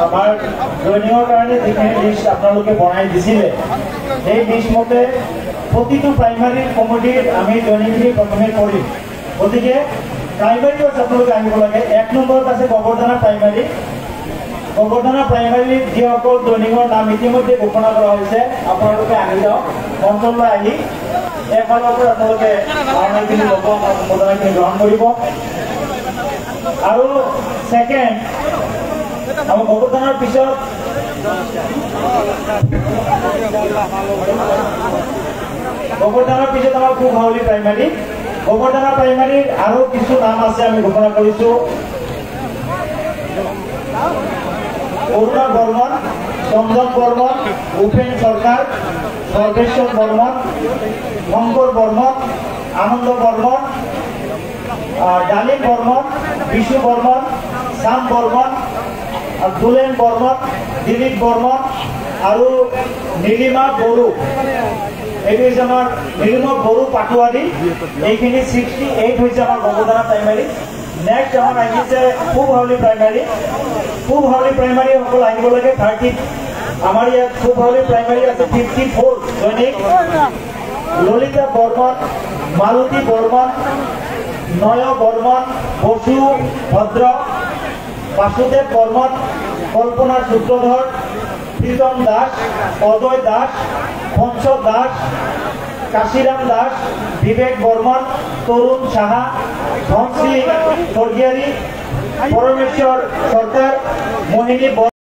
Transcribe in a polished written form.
আমাৰ জয়নিংৰ কাৰণে যিখিনি লিষ্ট আপোনালোকে বনাই দিছিলে সেই লিষ্ট মতে প্ৰতিটো প্ৰাইমাৰী কমিটিৰ আমি জয়নিংখিনি প্ৰথমে কৰিম। গতিকে প্ৰাইমাৰী আপোনালোকে আহিব লাগে। 1 নম্বৰত আছে গোবৰ্ধনা প্ৰাইমাৰী। গোবৰ্ধনা প্ৰাইমাৰীত যিসকল জয়নিংৰ নাম ইতিমধ্যে ঘোষণা কৰা হৈছে আপোনালোকে আহি যাওক। মঞ্চলৈ আহি এফালৰ পৰা আপোনালোকে ভাওনাখিনি ল'ব, সম্বোধনাখিনি গ্ৰহণ কৰিব। আৰু ছেকেণ্ড আমাৰ গোবৰ্ধনাৰ পিছত আমাৰ কুহাউলি প্ৰাইমাৰী। গোবৰ্ধনা প্ৰাইমাৰীৰ আৰু কিছু নাম আছে আমি ঘোষণা কৰিছো। অৰুণা বৰ্মন, চন্দন বৰ্মন, উপেন চৰকাৰ, সৰ্বেশ্বৰ বৰ্মন, শংকৰ বৰ্মন, আনন্দ বৰ্মন, ডালিম বৰ্মন, বিশু বৰ্মন, শ্যাম বৰ্মন, দুলেন বৰ্মন, দিলীপ বৰ্মন আৰু নীলিমা বড়ো। এইটো হৈছে আমাৰ নীলিমা বড়ো পাটোৱাৰী। এইখিনি 68 হৈছে আমাৰ গোবৰ্ধনা প্ৰাইমাৰী। নেক্সট আমাৰ আহিছে কুহাউলি প্ৰাইমাৰী। কুহাউলি প্ৰাইমাৰী সকল আহিব লাগে। 30 আমাৰ ইয়াত কুহাউলি প্ৰাইমাৰী আছে 54 জয়নিং। ললিতা বৰ্মন, মালতী বৰ্মন, নয় বৰ্মন, বসু ভদ্ৰ, বাসুদেৱ বৰ্মন, কল্পনা সূত্ৰধৰ, প্ৰীতম দাস, অজয় দাস, পঞ্চ দাস, কাশীৰাম দাস, বিবেক বৰ্মন, তৰুণ সাহা, ধনশ্ৰী স্বৰ্গীয়াৰী, পৰমেশ্বৰ চৰকাৰ, মোহিনী